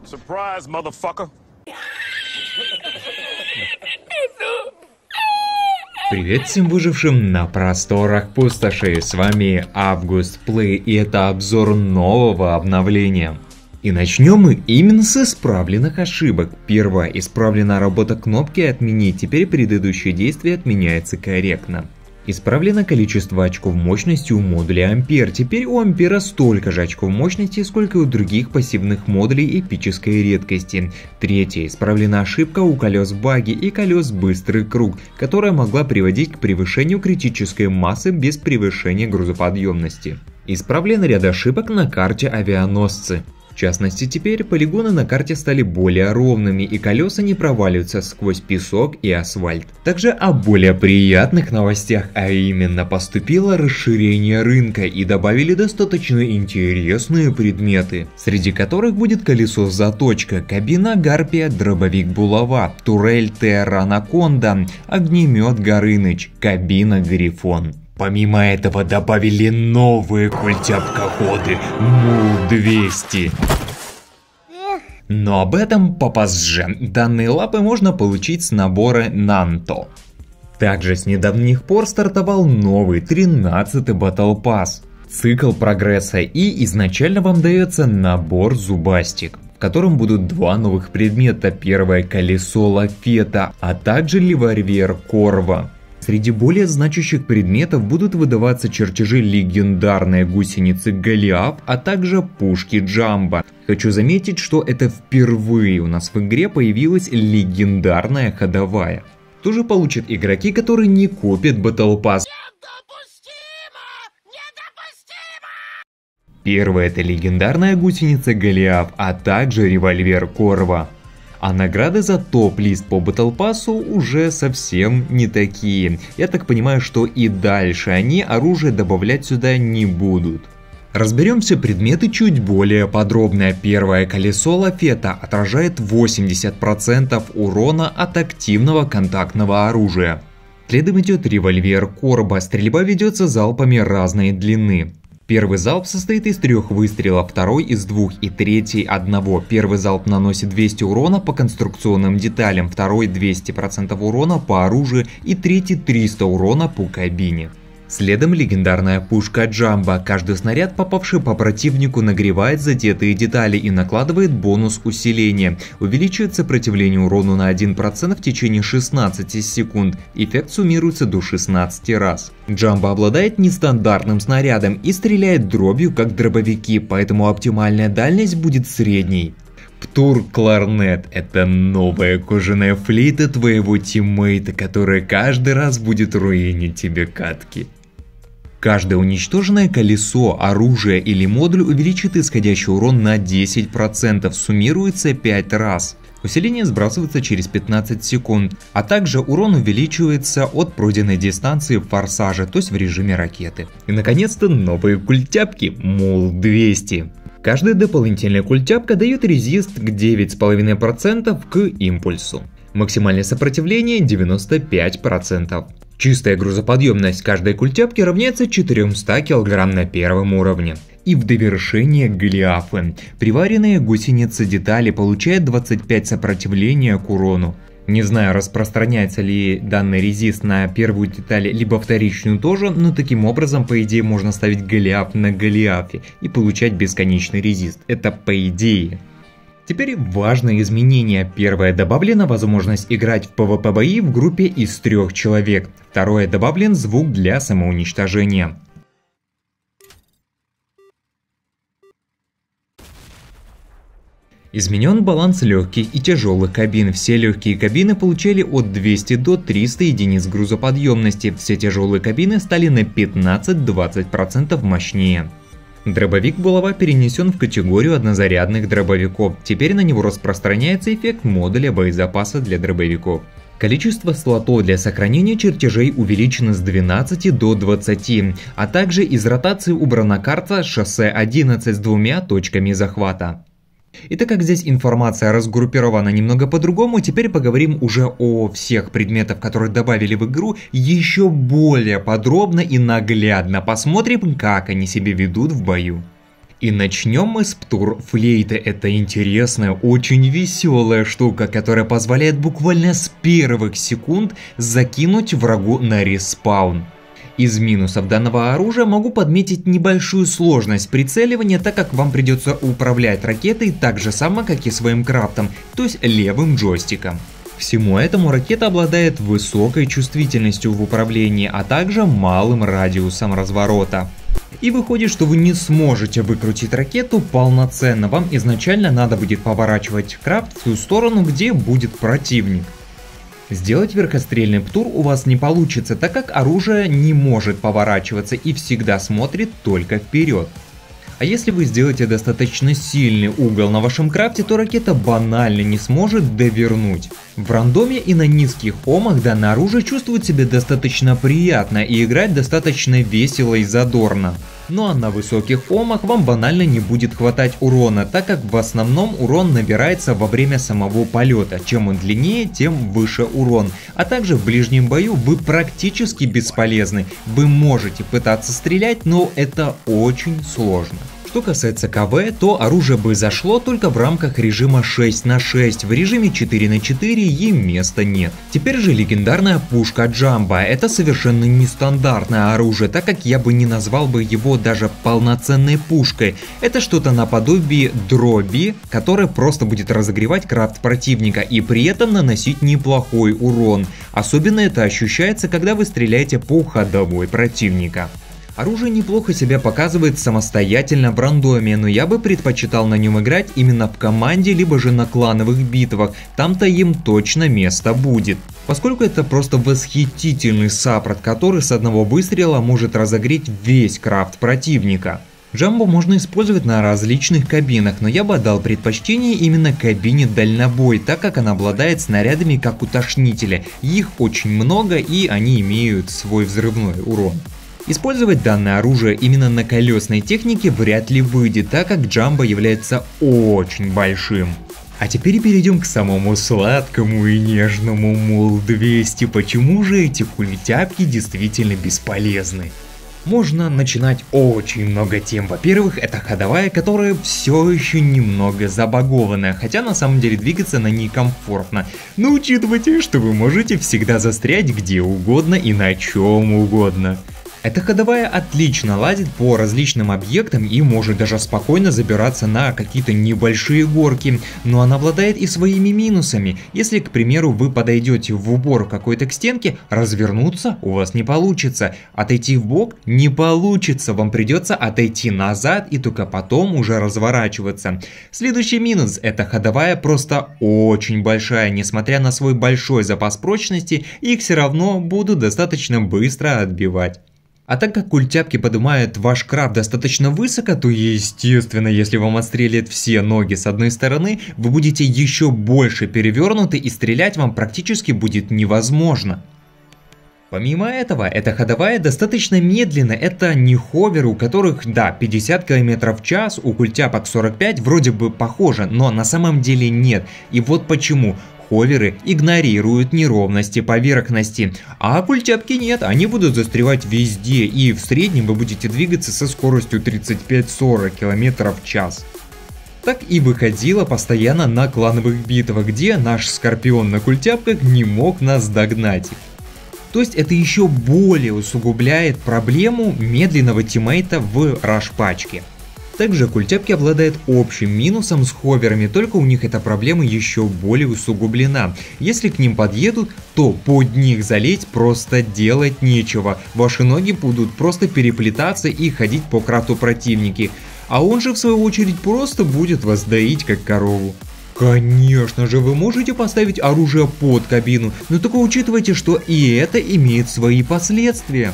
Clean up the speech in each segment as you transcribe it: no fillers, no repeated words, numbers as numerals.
Surprise, motherfucker. Привет всем выжившим на просторах пустоши, с вами Август Плей, и это обзор нового обновления. И начнем мы именно с исправленных ошибок. Первое, исправлена работа кнопки «Отменить», теперь предыдущее действие отменяется корректно. Исправлено количество очков мощности у модуля Ампер, теперь у Ампера столько же очков мощности, сколько и у других пассивных модулей эпической редкости. Третье, исправлена ошибка у колес баги и колес быстрый круг, которая могла приводить к превышению критической массы без превышения грузоподъемности. Исправлен ряд ошибок на карте авианосцы. В частности, теперь полигоны на карте стали более ровными и колеса не проваливаются сквозь песок и асфальт. Также о более приятных новостях, а именно поступило расширение рынка и добавили достаточно интересные предметы, среди которых будет колесо-заточка, кабина Гарпия, дробовик Булава, турель Терра Анаконда, огнемет Горыныч, кабина Грифон. Помимо этого добавили новые культяпкоходы МУЛ-200. Но об этом попозже. Данные лапы можно получить с набора Нанто. Также с недавних пор стартовал новый 13-й Battle Pass. Цикл прогресса, и изначально вам дается набор Зубастик, в котором будут два новых предмета. Первое — колесо Лафета, а также револьвер Корва. Среди более значащих предметов будут выдаваться чертежи легендарной гусеницы Голиаф, а также пушки Джамбо. Хочу заметить, что это впервые у нас в игре появилась легендарная ходовая. Тоже получат игроки, которые не купят Battle Pass. Первое — это легендарная гусеница Голиаф, а также револьвер Корва. А награды за топ-лист по Battle Pass'у уже совсем не такие. Я так понимаю, что и дальше они оружие добавлять сюда не будут. Разберем все предметы чуть более подробно. Первое — колесо Лафета отражает 80% урона от активного контактного оружия. Следом идет револьвер Корба. Стрельба ведется залпами разной длины. Первый залп состоит из 3 выстрелов, второй из 2 и третий одного. Первый залп наносит 200 урона по конструкционным деталям, второй 200% урона по оружию и третий 300 урона по кабине. Следом легендарная пушка Джамбо. Каждый снаряд, попавший по противнику, нагревает задетые детали и накладывает бонус усиления. Увеличивает сопротивление урону на 1% в течение 16 секунд. Эффект суммируется до 16 раз. Джамбо обладает нестандартным снарядом и стреляет дробью, как дробовики, поэтому оптимальная дальность будет средней. Птур Кларнет — это новая кожаная флейта твоего тиммейта, которая каждый раз будет руинить тебе катки. Каждое уничтоженное колесо, оружие или модуль увеличит исходящий урон на 10%, суммируется 5 раз. Усиление сбрасывается через 15 секунд, а также урон увеличивается от пройденной дистанции в форсаже, то есть в режиме ракеты. И наконец-то новые культяпки МУЛ-200. Каждая дополнительная культяпка дает резист к 9,5% к импульсу. Максимальное сопротивление 95%. Чистая грузоподъемность каждой культяпки равняется 400 кг на первом уровне. И в довершение Голиафы. Приваренные гусеницы детали получают 25 сопротивления к урону. Не знаю, распространяется ли данный резист на первую деталь, либо вторичную тоже, но таким образом, по идее, можно ставить Голиаф на Голиафе и получать бесконечный резист. Это по идее. Теперь важное изменение. Первое — добавлена возможность играть в PvP бои в группе из 3 человек. Второе — добавлен звук для самоуничтожения. Изменен баланс легких и тяжелых кабин. Все легкие кабины получали от 200 до 300 единиц грузоподъемности. Все тяжелые кабины стали на 15-20% мощнее. Дробовик Булава перенесен в категорию однозарядных дробовиков. Теперь на него распространяется эффект модуля боезапаса для дробовиков. Количество слотов для сохранения чертежей увеличено с 12 до 20, а также из ротации убрана карта шоссе 11 с 2 точками захвата. И так как здесь информация разгруппирована немного по-другому, теперь поговорим уже о всех предметах, которые добавили в игру, еще более подробно и наглядно посмотрим, как они себя ведут в бою. И начнем мы с птур-флейты. Это интересная, очень веселая штука, которая позволяет буквально с первых секунд закинуть врагу на респаун. Из минусов данного оружия могу подметить небольшую сложность прицеливания, так как вам придется управлять ракетой так же само, как и своим крафтом, то есть левым джойстиком. Всему этому ракета обладает высокой чувствительностью в управлении, а также малым радиусом разворота. И выходит, что вы не сможете выкрутить ракету полноценно, вам изначально надо будет поворачивать крафт в ту сторону, где будет противник. Сделать верхострельный птур у вас не получится, так как оружие не может поворачиваться и всегда смотрит только вперед. А если вы сделаете достаточно сильный угол на вашем крафте, то ракета банально не сможет довернуть. В рандоме и на низких омах данное оружие чувствует себя достаточно приятно и играть достаточно весело и задорно. Ну а на высоких омах вам банально не будет хватать урона, так как в основном урон набирается во время самого полета. Чем он длиннее, тем выше урон. А также в ближнем бою вы практически бесполезны. Вы можете пытаться стрелять, но это очень сложно. Что касается КВ, то оружие бы зашло только в рамках режима 6 на 6, в режиме 4 на 4 ей места нет. Теперь же легендарная пушка Джамбо. Это совершенно нестандартное оружие, так как я бы не назвал бы его даже полноценной пушкой. Это что-то наподобие дроби, которая просто будет разогревать крафт противника и при этом наносить неплохой урон. Особенно это ощущается, когда вы стреляете по ходовой противника. Оружие неплохо себя показывает самостоятельно в рандоме, но я бы предпочитал на нем играть именно в команде, либо же на клановых битвах, там-то им точно место будет. Поскольку это просто восхитительный саппорт, который с одного выстрела может разогреть весь крафт противника. Джамбо можно использовать на различных кабинах, но я бы отдал предпочтение именно кабине дальнобой, так как она обладает снарядами как утошнители. Их очень много и они имеют свой взрывной урон. Использовать данное оружие именно на колесной технике вряд ли выйдет, так как Джамбо является очень большим. А теперь перейдем к самому сладкому и нежному МУЛ-200. Почему же эти культяпки действительно бесполезны? Можно начинать очень много тем. Во-первых, это ходовая, которая все еще немного забагованная, хотя на самом деле двигаться на ней комфортно. Но учитывайте, что вы можете всегда застрять где угодно и на чем угодно. Эта ходовая отлично ладит по различным объектам и может даже спокойно забираться на какие-то небольшие горки, но она обладает и своими минусами. Если, к примеру, вы подойдете в упор какой-то к стенке, развернуться у вас не получится, отойти в бок не получится, вам придется отойти назад и только потом уже разворачиваться. Следующий минус, эта ходовая просто очень большая, несмотря на свой большой запас прочности, их все равно будут достаточно быстро отбивать. А так как культяпки поднимают ваш крафт достаточно высоко, то естественно, если вам отстрелят все ноги с одной стороны, вы будете еще больше перевернуты и стрелять вам практически будет невозможно. Помимо этого, эта ходовая достаточно медленная, это не ховеры, у которых, да, 50 км в час, у культяпок 45, вроде бы похоже, но на самом деле нет. И вот почему. Ховеры игнорируют неровности поверхности, а культяпки нет, они будут застревать везде, и в среднем вы будете двигаться со скоростью 35-40 км в час. Так и выходило постоянно на клановых битвах, где наш Скорпион на культяпках не мог нас догнать. То есть это еще более усугубляет проблему медленного тиммейта в раш-пачке. Также культяпки обладают общим минусом с ховерами, только у них эта проблема еще более усугублена. Если к ним подъедут, то под них залезть просто делать нечего. Ваши ноги будут просто переплетаться и ходить по крафту противники. А он же в свою очередь просто будет вас доить как корову. Конечно же, вы можете поставить оружие под кабину, но только учитывайте, что и это имеет свои последствия.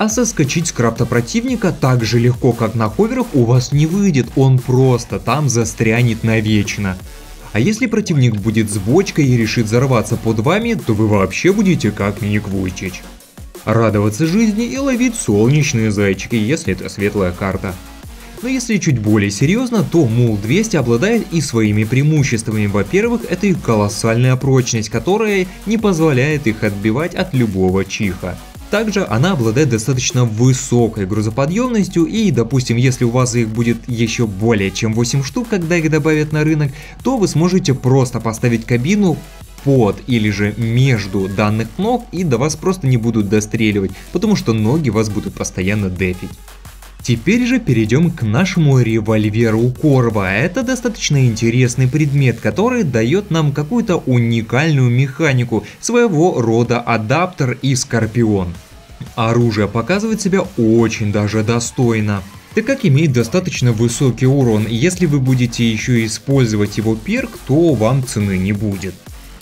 А соскочить с крафта противника так же легко, как на ховерах, у вас не выйдет, он просто там застрянет навечно. А если противник будет с бочкой и решит взорваться под вами, то вы вообще будете как Ник Вуйчич. Радоваться жизни и ловить солнечные зайчики, если это светлая карта. Но если чуть более серьезно, то МУЛ-200 обладает и своими преимуществами. Во-первых, это и колоссальная прочность, которая не позволяет их отбивать от любого чиха. Также она обладает достаточно высокой грузоподъемностью и, допустим, если у вас их будет еще более чем 8 штук, когда их добавят на рынок, то вы сможете просто поставить кабину под или же между данных ног и до вас просто не будут достреливать, потому что ноги вас будут постоянно дефить. Теперь же перейдем к нашему револьверу Корва. Это достаточно интересный предмет, который дает нам какую-то уникальную механику, своего рода адаптер и скорпион. Оружие показывает себя очень даже достойно, так как имеет достаточно высокий урон, и если вы будете еще использовать его перк, то вам цены не будет.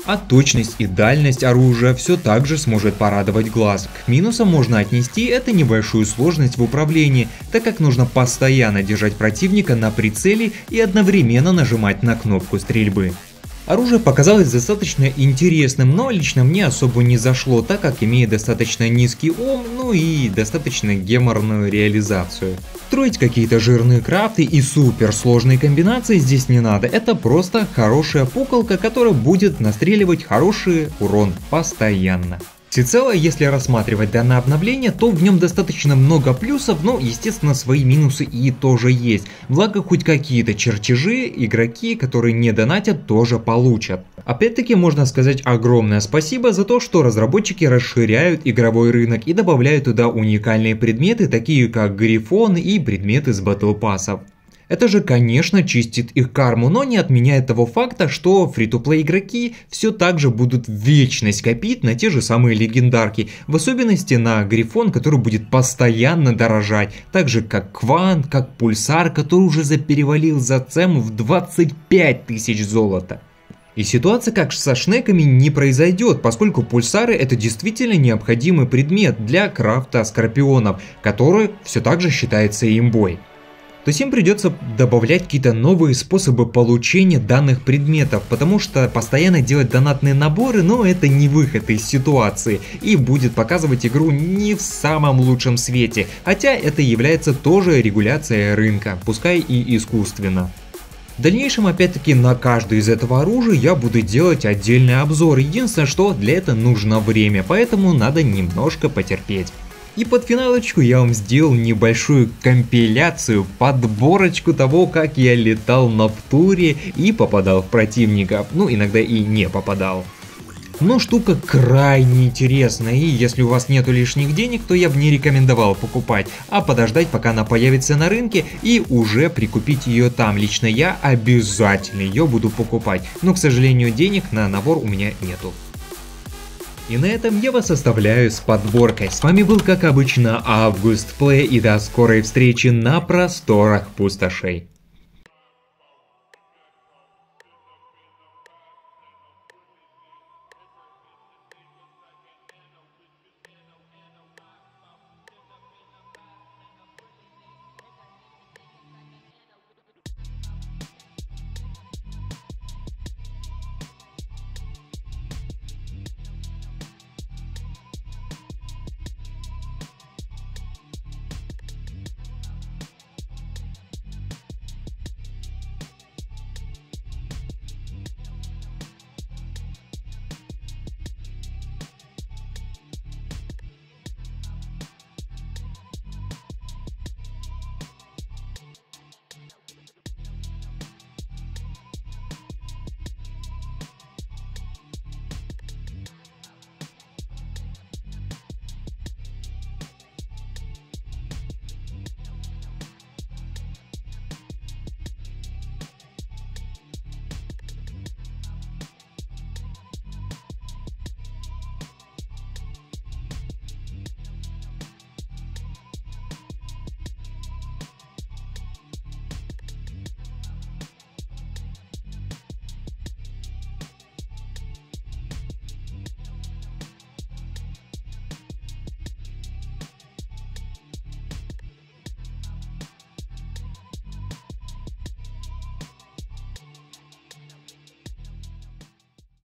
А точность и дальность оружия все так же сможет порадовать глаз. К минусам можно отнести это небольшую сложность в управлении, так как нужно постоянно держать противника на прицеле и одновременно нажимать на кнопку стрельбы. Оружие показалось достаточно интересным, но лично мне особо не зашло, так как имеет достаточно низкий ом, ну и достаточно геморную реализацию. Строить какие-то жирные крафты и суперсложные комбинации здесь не надо, это просто хорошая пуколка, которая будет настреливать хороший урон постоянно. Всецело, если рассматривать данное обновление, то в нем достаточно много плюсов, но естественно свои минусы и тоже есть. Благо хоть какие-то чертежи игроки, которые не донатят, тоже получат. Опять-таки можно сказать огромное спасибо за то, что разработчики расширяют игровой рынок и добавляют туда уникальные предметы, такие как грифоны и предметы с батл пассов. Это же, конечно, чистит их карму, но не отменяет того факта, что фри-то-плей игроки все так же будут вечность копить на те же самые легендарки, в особенности на Грифон, который будет постоянно дорожать, так же как Квант, как Пульсар, который уже перевалил за цену в 25 тысяч золота. И ситуация как со шнеками не произойдет, поскольку пульсары это действительно необходимый предмет для крафта скорпионов, который все так же считается имбой. То есть им придется добавлять какие-то новые способы получения данных предметов, потому что постоянно делать донатные наборы, но это не выход из ситуации и будет показывать игру не в самом лучшем свете, хотя это является тоже регуляцией рынка, пускай и искусственно. В дальнейшем опять-таки на каждое из этого оружия я буду делать отдельный обзор, единственное, что для этого нужно время, поэтому надо немножко потерпеть. И под финалочку я вам сделал небольшую компиляцию, подборочку того, как я летал на Птуре и попадал в противников, ну иногда и не попадал. Но штука крайне интересная, и если у вас нету лишних денег, то я бы не рекомендовал покупать, а подождать, пока она появится на рынке и уже прикупить ее там. Лично я обязательно ее буду покупать, но, к сожалению, денег на набор у меня нету. И на этом я вас оставляю с подборкой. С вами был, как обычно, Август Плей, и до скорой встречи на просторах пустошей.